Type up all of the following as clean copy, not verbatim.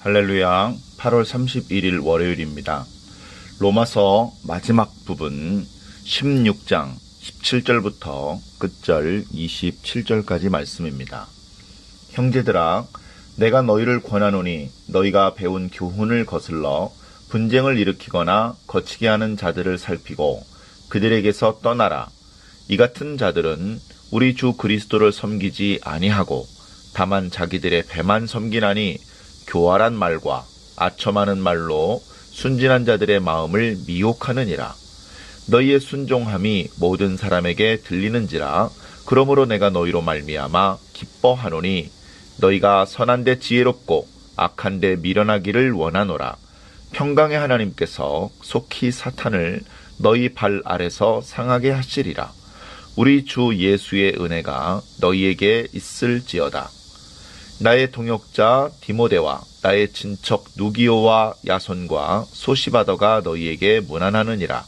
할렐루야. 8월 31일 월요일입니다. 로마서 마지막 부분 16장 17절부터 끝절 27절까지 말씀입니다. 형제들아, 내가 너희를 권하노니 너희가 배운 교훈을 거슬러 분쟁을 일으키거나 거치게 하는 자들을 살피고 그들에게서 떠나라. 이 같은 자들은 우리 주 그리스도를 섬기지 아니하고 다만 자기들의 배만 섬기나니 교활한 말과 아첨하는 말로 순진한 자들의 마음을 미혹하느니라. 너희의 순종함이 모든 사람에게 들리는지라. 그러므로 내가 너희로 말미암아 기뻐하노니 너희가 선한데 지혜롭고 악한데 미련하기를 원하노라. 평강의 하나님께서 속히 사탄을 너희 발 아래서 상하게 하시리라. 우리 주 예수의 은혜가 너희에게 있을지어다. 나의 동역자 디모데와 나의 친척 누기오와 야손과 소시바더가 너희에게 문안하느니라.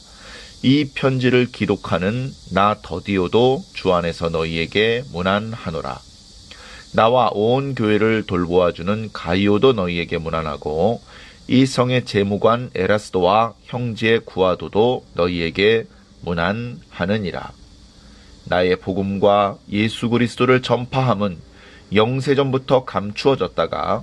이 편지를 기록하는 나 더디오도 주 안에서 너희에게 문안하노라. 나와 온 교회를 돌보아주는 가이오도 너희에게 문안하고 이 성의 재무관 에라스도와 형제 구아도도 너희에게 문안하느니라. 나의 복음과 예수 그리스도를 전파함은 영세전부터 감추어졌다가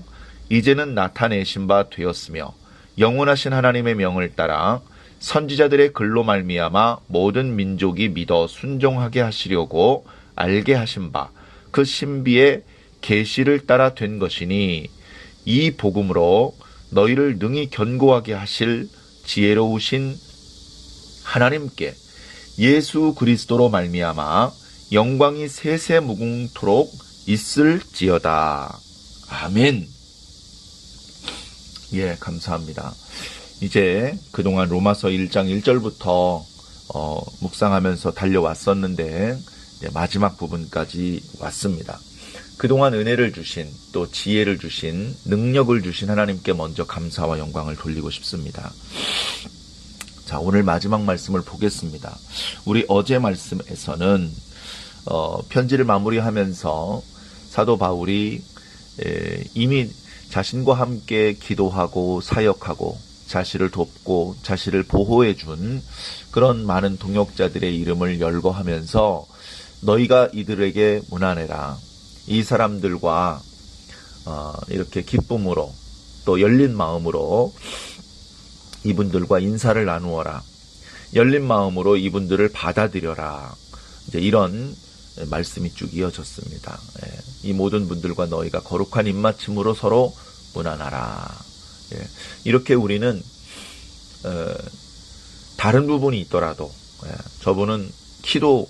이제는 나타내신 바 되었으며 영원하신 하나님의 명을 따라 선지자들의 글로 말미암아 모든 민족이 믿어 순종하게 하시려고 알게 하신 바 그 신비의 계시를 따라 된 것이니 이 복음으로 너희를 능히 견고하게 하실 지혜로우신 하나님께 예수 그리스도로 말미암아 영광이 세세무궁토록 있을지어다. 아멘. 예, 감사합니다. 이제 그동안 로마서 1장 1절부터 묵상하면서 달려왔었는데 마지막 부분까지 왔습니다. 그동안 은혜를 주신 또 지혜를 주신 능력을 주신 하나님께 먼저 감사와 영광을 돌리고 싶습니다. 자, 오늘 마지막 말씀을 보겠습니다. 우리 어제 말씀에서는 편지를 마무리하면서 사도 바울이 이미 자신과 함께 기도하고 사역하고 자신을 돕고 자신을 보호해 준 그런 많은 동역자들의 이름을 열거하면서 너희가 이들에게 문안해라. 이 사람들과 이렇게 기쁨으로 또 열린 마음으로 이분들과 인사를 나누어라. 열린 마음으로 이분들을 받아들여라. 이제 이런 말씀이 쭉 이어졌습니다. 이 모든 분들과 너희가 거룩한 입맞춤으로 서로 문안하라. 이렇게 우리는 다른 부분이 있더라도 저분은 키도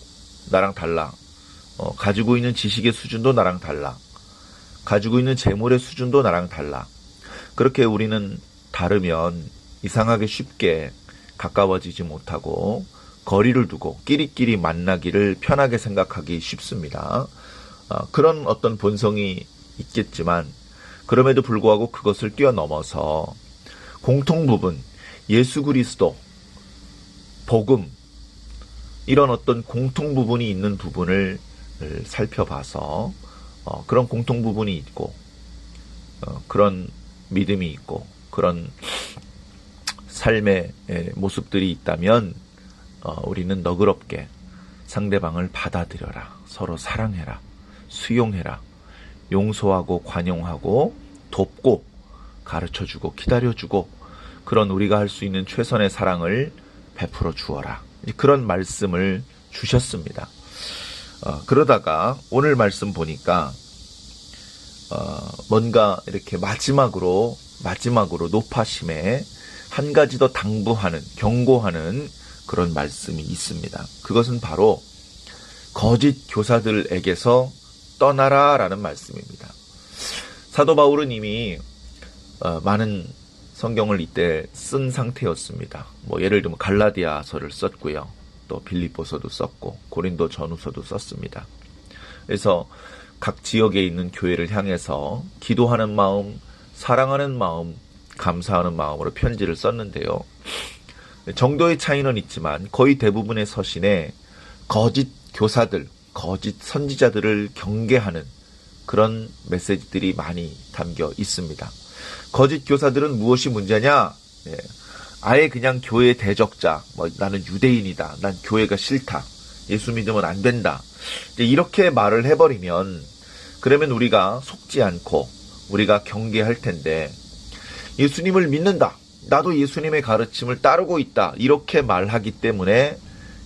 나랑 달라. 가지고 있는 지식의 수준도 나랑 달라. 가지고 있는 재물의 수준도 나랑 달라. 그렇게 우리는 다르면 이상하게 쉽게 가까워지지 못하고 거리를 두고 끼리끼리 만나기를 편하게 생각하기 쉽습니다. 그런 어떤 본성이 있겠지만 그럼에도 불구하고 그것을 뛰어넘어서 공통 부분, 예수 그리스도, 복음 이런 어떤 공통 부분이 있는 부분을 살펴봐서 그런 공통 부분이 있고 그런 믿음이 있고 그런 삶의 모습들이 있다면 우리는 너그럽게 상대방을 받아들여라. 서로 사랑해라. 수용해라. 용서하고 관용하고 돕고 가르쳐주고 기다려주고 그런 우리가 할 수 있는 최선의 사랑을 베풀어 주어라. 그런 말씀을 주셨습니다. 그러다가 오늘 말씀 보니까 뭔가 이렇게 마지막으로 높아심에 한 가지 더 당부하는 경고하는 그런 말씀이 있습니다. 그것은 바로 거짓 교사들에게서 떠나라 라는 말씀입니다. 사도 바울은 이미 많은 성경을 이때 쓴 상태였습니다. 예를 들면 갈라디아서를 썼고요. 또 빌립보서도 썼고 고린도 전후서도 썼습니다. 그래서 각 지역에 있는 교회를 향해서 기도하는 마음, 사랑하는 마음, 감사하는 마음으로 편지를 썼는데요. 정도의 차이는 있지만 거의 대부분의 서신에 거짓 교사들, 거짓 선지자들을 경계하는 그런 메시지들이 많이 담겨 있습니다. 거짓 교사들은 무엇이 문제냐? 예. 아예 그냥 교회 대적자, 나는 유대인이다, 난 교회가 싫다, 예수 믿으면 안 된다, 이렇게 말을 해버리면, 그러면 우리가 속지 않고 우리가 경계할 텐데, 예수님을 믿는다, 나도 예수님의 가르침을 따르고 있다, 이렇게 말하기 때문에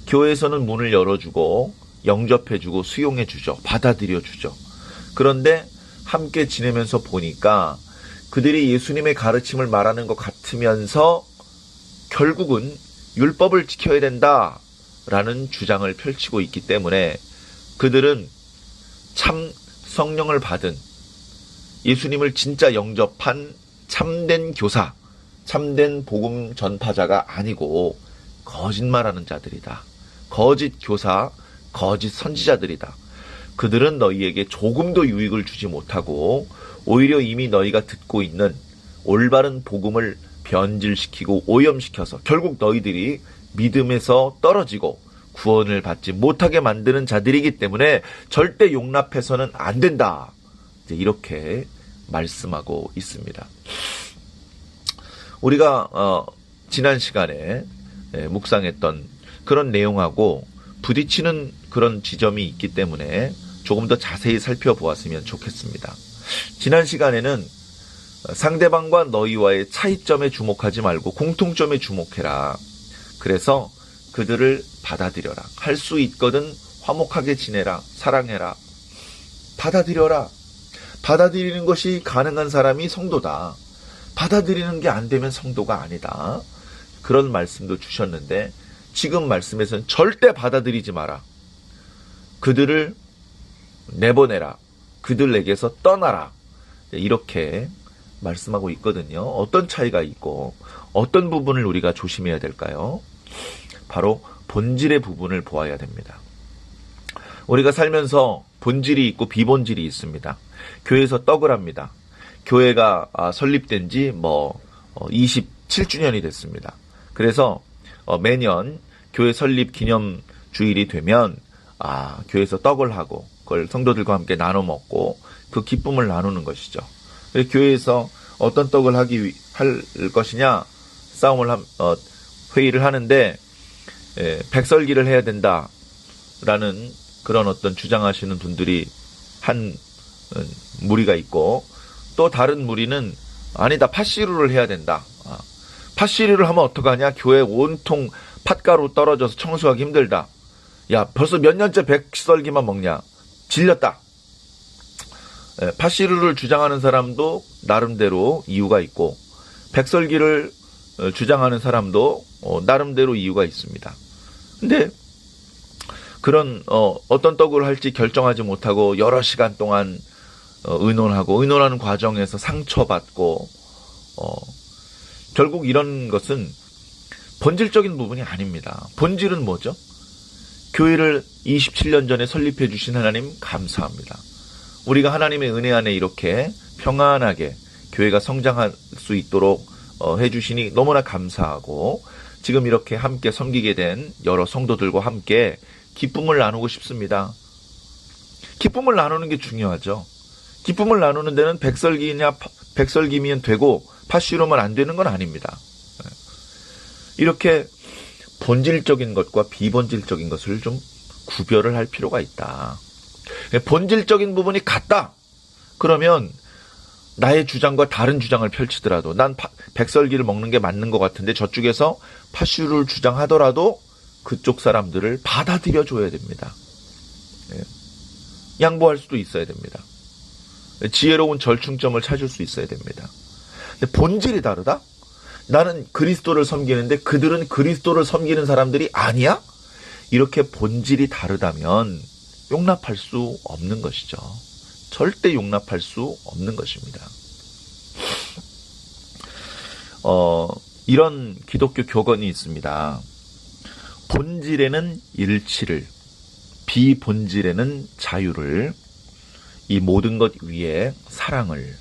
교회에서는 문을 열어주고 영접해주고 수용해주죠. 받아들여주죠. 그런데 함께 지내면서 보니까 그들이 예수님의 가르침을 말하는 것 같으면서 결국은 율법을 지켜야 된다라는 주장을 펼치고 있기 때문에 그들은 참 성령을 받은, 예수님을 진짜 영접한 참된 교사, 참된 복음 전파자가 아니고 거짓말하는 자들이다. 거짓 교사, 거짓 선지자들이다. 그들은 너희에게 조금도 유익을 주지 못하고 오히려 이미 너희가 듣고 있는 올바른 복음을 변질시키고 오염시켜서 결국 너희들이 믿음에서 떨어지고 구원을 받지 못하게 만드는 자들이기 때문에 절대 용납해서는 안 된다. 이렇게 말씀하고 있습니다. 우리가 지난 시간에 묵상했던 그런 내용하고 부딪히는 그런 지점이 있기 때문에 조금 더 자세히 살펴보았으면 좋겠습니다. 지난 시간에는 상대방과 너희와의 차이점에 주목하지 말고 공통점에 주목해라. 그래서 그들을 받아들여라. 할 수 있거든 화목하게 지내라. 사랑해라. 받아들여라. 받아들이는 것이 가능한 사람이 성도다. 받아들이는 게 안 되면 성도가 아니다. 그런 말씀도 주셨는데 지금 말씀에서는 절대 받아들이지 마라. 그들을 내보내라. 그들에게서 떠나라. 이렇게 말씀하고 있거든요. 어떤 차이가 있고 어떤 부분을 우리가 조심해야 될까요? 바로 본질의 부분을 보아야 됩니다. 우리가 살면서 본질이 있고 비본질이 있습니다. 교회에서 떡을 합니다. 교회가 설립된 지 27주년이 됐습니다. 그래서 매년 교회 설립 기념 주일이 되면 교회에서 떡을 하고 그걸 성도들과 함께 나눠 먹고 그 기쁨을 나누는 것이죠. 교회에서 어떤 떡을 할 것이냐 회의를 하는데 백설기를 해야 된다라는 그런 어떤 주장하시는 분들이 한 무리가 있고 또 다른 무리는 아니다, 팥시루를 해야 된다. 팥시루를 하면 어떡하냐? 교회 온통 팥가루 떨어져서 청소하기 힘들다. 야, 벌써 몇 년째 백설기만 먹냐? 질렸다. 팥시루를 주장하는 사람도 나름대로 이유가 있고 백설기를 주장하는 사람도 나름대로 이유가 있습니다. 근데 그런 어떤 떡을 할지 결정하지 못하고 여러 시간 동안 의논하는 과정에서 상처받고 결국 이런 것은 본질적인 부분이 아닙니다. 본질은 뭐죠? 교회를 27년 전에 설립해 주신 하나님 감사합니다. 우리가 하나님의 은혜 안에 이렇게 평안하게 교회가 성장할 수 있도록 해주시니 너무나 감사하고 지금 이렇게 함께 섬기게 된 여러 성도들과 함께 기쁨을 나누고 싶습니다. 기쁨을 나누는 게 중요하죠. 기쁨을 나누는 데는 백설기면 되고 팥시루면 안 되는 건 아닙니다. 이렇게 본질적인 것과 비본질적인 것을 좀 구별을 할 필요가 있다. 본질적인 부분이 같다. 그러면 나의 주장과 다른 주장을 펼치더라도 난 백설기를 먹는 게 맞는 것 같은데 저쪽에서 팥시루를 주장하더라도 그쪽 사람들을 받아들여줘야 됩니다. 양보할 수도 있어야 됩니다. 지혜로운 절충점을 찾을 수 있어야 됩니다. 근데 본질이 다르다? 나는 그리스도를 섬기는데 그들은 그리스도를 섬기는 사람들이 아니야? 이렇게 본질이 다르다면 용납할 수 없는 것이죠. 절대 용납할 수 없는 것입니다. 이런 기독교 격언이 있습니다. 본질에는 일치를, 비본질에는 자유를, 이 모든 것 위에 사랑을.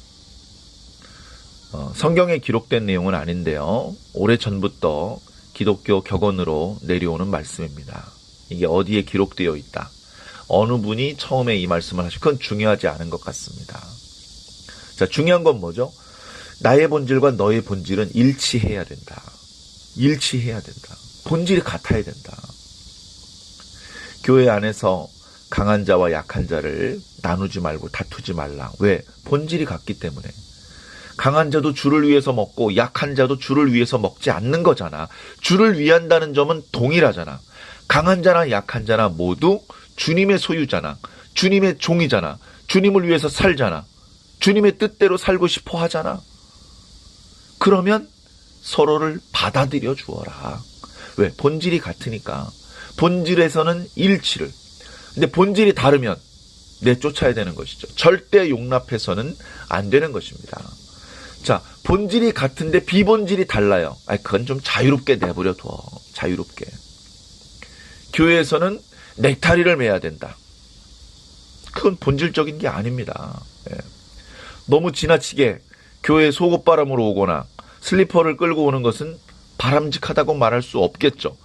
성경에 기록된 내용은 아닌데요. 오래전부터 기독교 격언으로 내려오는 말씀입니다. 이게 어디에 기록되어 있다. 어느 분이 처음에 이 말씀을 하시고 그건 중요하지 않은 것 같습니다. 자, 중요한 건 뭐죠? 나의 본질과 너의 본질은 일치해야 된다. 일치해야 된다. 본질이 같아야 된다. 교회 안에서 강한 자와 약한 자를 나누지 말고 다투지 말라. 왜? 본질이 같기 때문에. 강한 자도 주를 위해서 먹고 약한 자도 주를 위해서 먹지 않는 거잖아. 주를 위한다는 점은 동일하잖아. 강한 자나 약한 자나 모두 주님의 소유잖아. 주님의 종이잖아. 주님을 위해서 살잖아. 주님의 뜻대로 살고 싶어 하잖아. 그러면 서로를 받아들여 주어라. 왜? 본질이 같으니까. 본질에서는 일치를. 근데 본질이 다르면 내쫓아야 되는 것이죠. 절대 용납해서는 안 되는 것입니다. 자, 본질이 같은데 비본질이 달라요. 그건 좀 자유롭게 내버려둬. 자유롭게. 교회에서는 넥타리를 매야 된다. 그건 본질적인 게 아닙니다. 예. 너무 지나치게 교회에 속옷바람으로 오거나 슬리퍼를 끌고 오는 것은 바람직하다고 말할 수 없겠죠.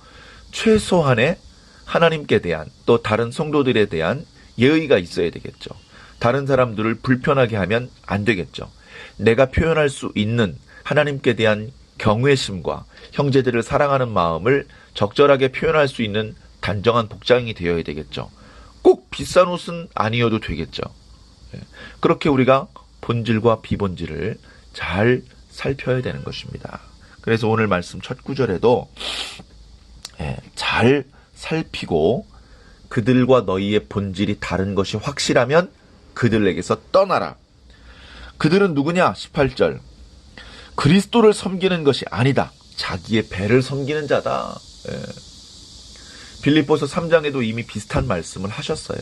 최소한의 하나님께 대한 또 다른 성도들에 대한 예의가 있어야 되겠죠. 다른 사람들을 불편하게 하면 안 되겠죠. 내가 표현할 수 있는 하나님께 대한 경외심과 형제들을 사랑하는 마음을 적절하게 표현할 수 있는 단정한 복장이 되어야 되겠죠. 꼭 비싼 옷은 아니어도 되겠죠. 그렇게 우리가 본질과 비본질을 잘 살펴야 되는 것입니다. 그래서 오늘 말씀 첫 구절에도 잘 살피고 그들과 너희의 본질이 다른 것이 확실하면 그들에게서 떠나라. 그들은 누구냐? 18절. 그리스도를 섬기는 것이 아니다. 자기의 배를 섬기는 자다. 빌립보서 3장에도 이미 비슷한 말씀을 하셨어요.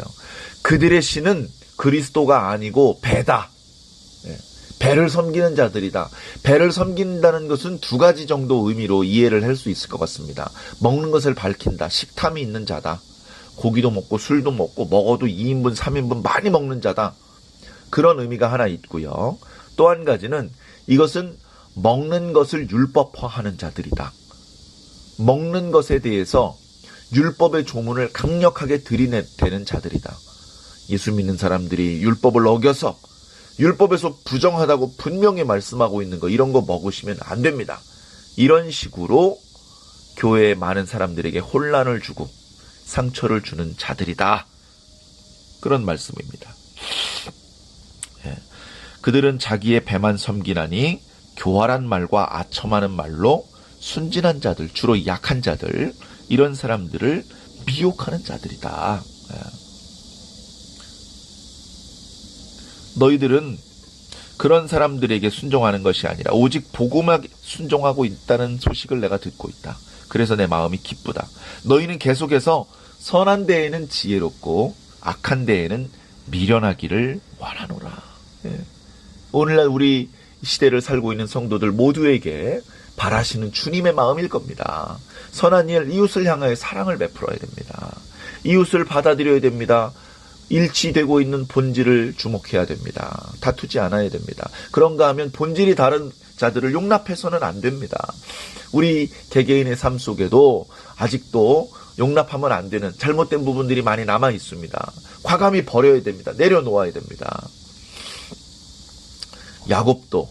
그들의 신은 그리스도가 아니고 배다. 배를 섬기는 자들이다. 배를 섬긴다는 것은 두 가지 정도 의미로 이해를 할 수 있을 것 같습니다. 먹는 것을 밝힌다. 식탐이 있는 자다. 고기도 먹고 술도 먹고 먹어도 2인분, 3인분 많이 먹는 자다. 그런 의미가 하나 있고요. 또 한 가지는 이것은 먹는 것을 율법화하는 자들이다. 먹는 것에 대해서 율법의 조문을 강력하게 들이대는 자들이다. 예수 믿는 사람들이 율법을 어겨서 율법에서 부정하다고 분명히 말씀하고 있는 거, 이런 거 먹으시면 안 됩니다. 이런 식으로 교회의 많은 사람들에게 혼란을 주고 상처를 주는 자들이다. 그런 말씀입니다. 그들은 자기의 배만 섬기나니 교활한 말과 아첨하는 말로 순진한 자들, 주로 약한 자들, 이런 사람들을 미혹하는 자들이다. 너희들은 그런 사람들에게 순종하는 것이 아니라 오직 복음에 순종하고 있다는 소식을 내가 듣고 있다. 그래서 내 마음이 기쁘다. 너희는 계속해서 선한 데에는 지혜롭고 악한 데에는 미련하기를 원하노라. 오늘날 우리 시대를 살고 있는 성도들 모두에게 바라시는 주님의 마음일 겁니다. 선한 일, 이웃을 향하여 사랑을 베풀어야 됩니다. 이웃을 받아들여야 됩니다. 일치되고 있는 본질을 주목해야 됩니다. 다투지 않아야 됩니다. 그런가 하면 본질이 다른 자들을 용납해서는 안 됩니다. 우리 개개인의 삶 속에도 아직도 용납하면 안 되는 잘못된 부분들이 많이 남아 있습니다. 과감히 버려야 됩니다. 내려놓아야 됩니다. 야곱도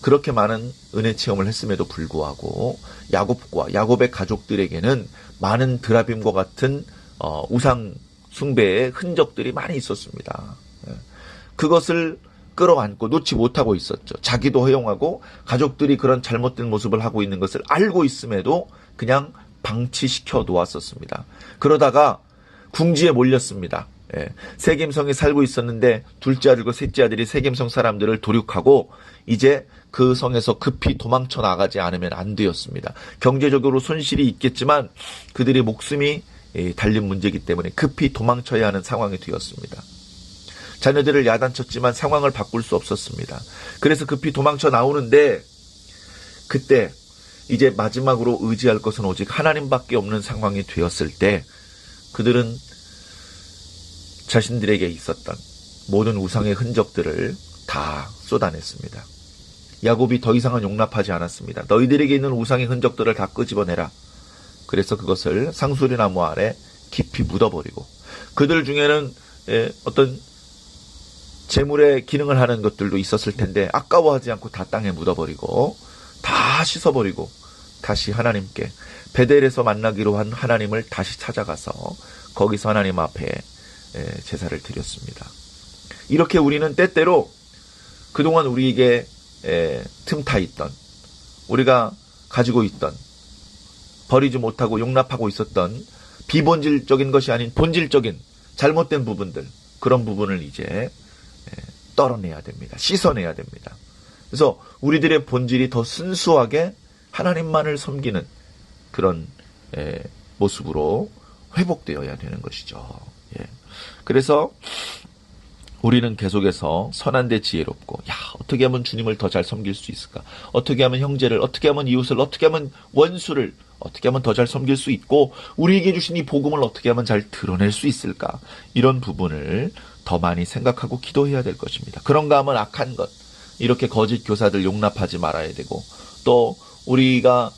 그렇게 많은 은혜 체험을 했음에도 불구하고 야곱과 야곱의 가족들에게는 많은 드라빔과 같은 우상 숭배의 흔적들이 많이 있었습니다. 그것을 끌어안고 놓지 못하고 있었죠. 자기도 허용하고 가족들이 그런 잘못된 모습을 하고 있는 것을 알고 있음에도 그냥 방치시켜 놓았었습니다. 그러다가 궁지에 몰렸습니다. 세겜성에 살고 있었는데 둘째 아들과 셋째 아들이 세겜성 사람들을 도륙하고 이제 그 성에서 급히 도망쳐 나가지 않으면 안 되었습니다. 경제적으로 손실이 있겠지만 그들의 목숨이 달린 문제이기 때문에 급히 도망쳐야 하는 상황이 되었습니다. 자녀들을 야단쳤지만 상황을 바꿀 수 없었습니다. 그래서 급히 도망쳐 나오는데 그때 이제 마지막으로 의지할 것은 오직 하나님밖에 없는 상황이 되었을 때 그들은 자신들에게 있었던 모든 우상의 흔적들을 다 쏟아냈습니다. 야곱이 더 이상은 용납하지 않았습니다. 너희들에게 있는 우상의 흔적들을 다 끄집어내라. 그래서 그것을 상수리나무 아래 깊이 묻어버리고 그들 중에는 어떤 재물의 기능을 하는 것들도 있었을 텐데 아까워하지 않고 다 땅에 묻어버리고 다 씻어버리고 다시 하나님께 베델에서 만나기로 한 하나님을 다시 찾아가서 거기서 하나님 앞에 제사를 드렸습니다. 이렇게 우리는 때때로 그동안 우리에게 틈타 있던, 우리가 가지고 있던, 버리지 못하고 용납하고 있었던 비본질적인 것이 아닌 본질적인 잘못된 부분들, 그런 부분을 이제 떨어내야 됩니다. 씻어내야 됩니다. 그래서 우리들의 본질이 더 순수하게 하나님만을 섬기는 그런 모습으로 회복되어야 되는 것이죠. 그래서 우리는 계속해서 선한데 지혜롭고, 어떻게 하면 주님을 더 잘 섬길 수 있을까? 어떻게 하면 형제를, 어떻게 하면 이웃을, 어떻게 하면 원수를, 어떻게 하면 더 잘 섬길 수 있고, 우리에게 주신 이 복음을 어떻게 하면 잘 드러낼 수 있을까? 이런 부분을 더 많이 생각하고 기도해야 될 것입니다. 그런가 하면 악한 것, 이렇게 거짓 교사들 용납하지 말아야 되고, 또 우리가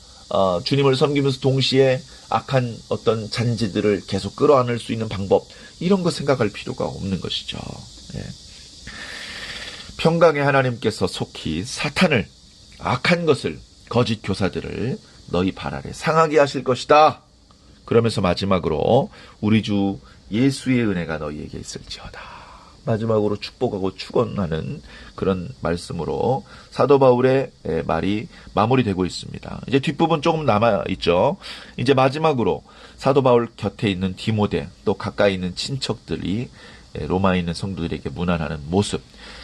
주님을 섬기면서 동시에 악한 어떤 잔재들을 계속 끌어안을 수 있는 방법, 이런 거 생각할 필요가 없는 것이죠. 평강의 하나님께서 속히 사탄을, 악한 것을, 거짓 교사들을 너희 발 아래 상하게 하실 것이다. 그러면서 마지막으로 우리 주 예수의 은혜가 너희에게 있을지어다. 마지막으로 축복하고 축원하는 그런 말씀으로 사도 바울의 말이 마무리되고 있습니다. 이제 뒷부분 조금 남아있죠. 이제 마지막으로 사도 바울 곁에 있는 디모데, 또 가까이 있는 친척들이 로마에 있는 성도들에게 문안하는 모습.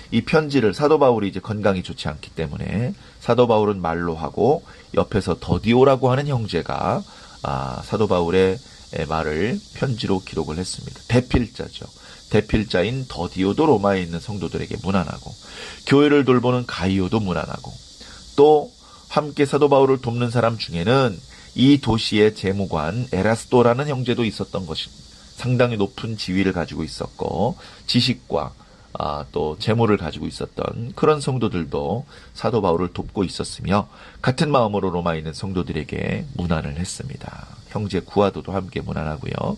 이 편지를 사도 바울이 이제 건강이 좋지 않기 때문에 사도 바울은 말로 하고 옆에서 더디오라고 하는 형제가 사도 바울의 말을 편지로 기록을 했습니다. 대필자죠. 대필자인 더디오도 로마에 있는 성도들에게 문안하고, 교회를 돌보는 가이오도 문안하고, 또 함께 사도 바울을 돕는 사람 중에는 이 도시의 재무관 에라스도라는 형제도 있었던 것이, 상당히 높은 지위를 가지고 있었고 지식과 또 재물을 가지고 있었던 그런 성도들도 사도 바울을 돕고 있었으며, 같은 마음으로 로마에 있는 성도들에게 문안을 했습니다. 형제 구하도도 함께 문안하고요.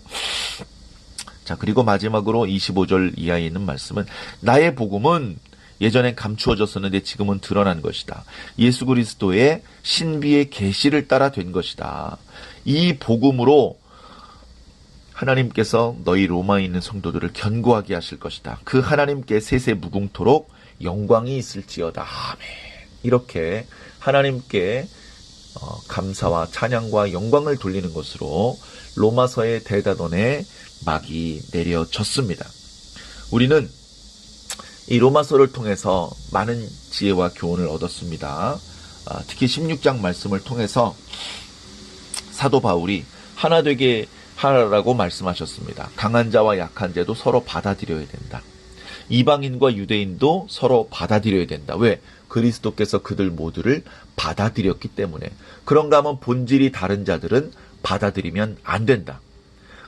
자, 그리고 마지막으로 25절 이하에 있는 말씀은, 나의 복음은 예전엔 감추어졌었는데 지금은 드러난 것이다. 예수 그리스도의 신비의 계시를 따라 된 것이다. 이 복음으로 하나님께서 너희 로마에 있는 성도들을 견고하게 하실 것이다. 그 하나님께 세세 무궁토록 영광이 있을지어다. 아멘. 이렇게 하나님께 감사와 찬양과 영광을 돌리는 것으로 로마서의 대다돈에 막이 내려졌습니다. 우리는 이 로마서를 통해서 많은 지혜와 교훈을 얻었습니다. 특히 16장 말씀을 통해서 사도 바울이 하나 되게 하라고 말씀하셨습니다. 강한 자와 약한 자도 서로 받아들여야 된다. 이방인과 유대인도 서로 받아들여야 된다. 왜? 그리스도께서 그들 모두를 받아들였기 때문에. 그런가 하면 본질이 다른 자들은 받아들이면 안 된다.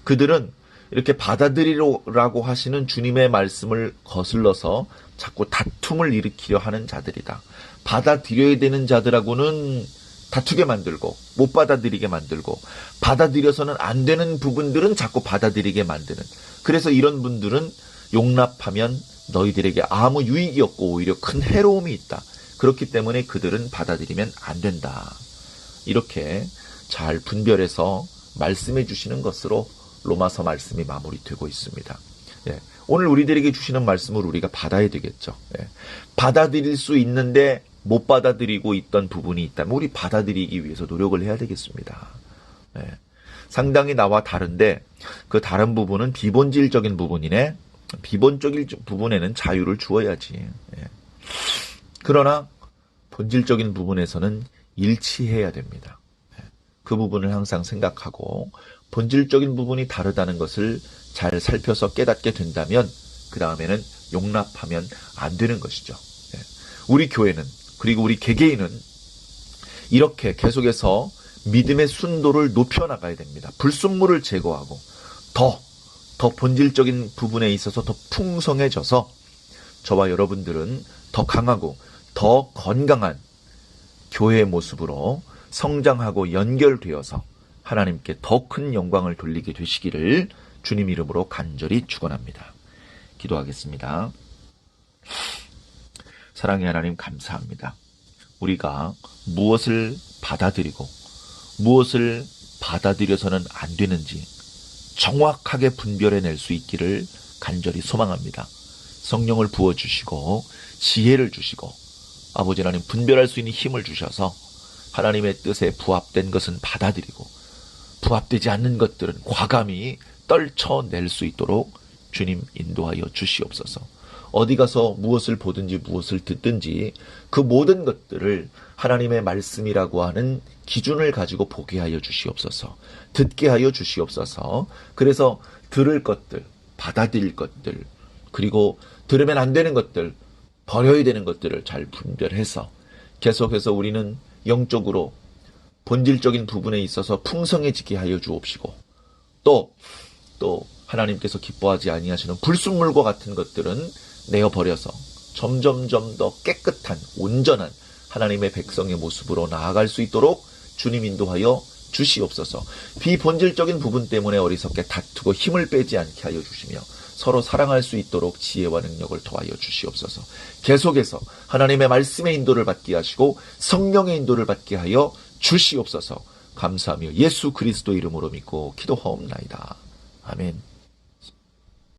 그들은 이렇게 받아들이라고 하시는 주님의 말씀을 거슬러서 자꾸 다툼을 일으키려 하는 자들이다. 받아들여야 되는 자들하고는 다투게 만들고 못 받아들이게 만들고, 받아들여서는 안 되는 부분들은 자꾸 받아들이게 만드는, 그래서 이런 분들은 용납하면 너희들에게 아무 유익이 없고 오히려 큰 해로움이 있다. 그렇기 때문에 그들은 받아들이면 안 된다. 이렇게 잘 분별해서 말씀해 주시는 것으로 로마서 말씀이 마무리되고 있습니다. 오늘 우리들에게 주시는 말씀을 우리가 받아야 되겠죠. 받아들일 수 있는데 못 받아들이고 있던 부분이 있다면 우리 받아들이기 위해서 노력을 해야 되겠습니다. 상당히 나와 다른데 그 다른 부분은 비본질적인 부분이네. 비본적인 부분에는 자유를 주어야지. 그러나 본질적인 부분에서는 일치해야 됩니다. 그 부분을 항상 생각하고 본질적인 부분이 다르다는 것을 잘 살펴서 깨닫게 된다면 그 다음에는 용납하면 안 되는 것이죠. 우리 교회는, 그리고 우리 개개인은 이렇게 계속해서 믿음의 순도를 높여나가야 됩니다. 불순물을 제거하고 더 본질적인 부분에 있어서 더 풍성해져서 저와 여러분들은 더 강하고 더 건강한 교회의 모습으로 성장하고 연결되어서 하나님께 더 큰 영광을 돌리게 되시기를 주님 이름으로 간절히 축원합니다. 기도하겠습니다. 사랑의 하나님 감사합니다. 우리가 무엇을 받아들이고 무엇을 받아들여서는 안 되는지 정확하게 분별해낼 수 있기를 간절히 소망합니다. 성령을 부어주시고 지혜를 주시고 아버지 하나님 분별할 수 있는 힘을 주셔서 하나님의 뜻에 부합된 것은 받아들이고 부합되지 않는 것들은 과감히 떨쳐낼 수 있도록 주님 인도하여 주시옵소서. 어디 가서 무엇을 보든지 무엇을 듣든지 그 모든 것들을 하나님의 말씀이라고 하는 기준을 가지고 보게 하여 주시옵소서. 듣게 하여 주시옵소서. 그래서 들을 것들, 받아들일 것들, 그리고 들으면 안 되는 것들, 버려야 되는 것들을 잘 분별해서 계속해서 우리는 영적으로 본질적인 부분에 있어서 풍성해지게 하여 주옵시고 또 하나님께서 기뻐하지 아니하시는 불순물과 같은 것들은 내어버려서 점점점 더 깨끗한 온전한 하나님의 백성의 모습으로 나아갈 수 있도록 주님 인도하여 주시옵소서. 비본질적인 부분 때문에 어리석게 다투고 힘을 빼지 않게 하여 주시며 서로 사랑할 수 있도록 지혜와 능력을 더하여 주시옵소서. 계속해서 하나님의 말씀의 인도를 받게 하시고 성령의 인도를 받게 하여 주시옵소서. 감사하며 예수 그리스도 이름으로 믿고 기도하옵나이다. 아멘.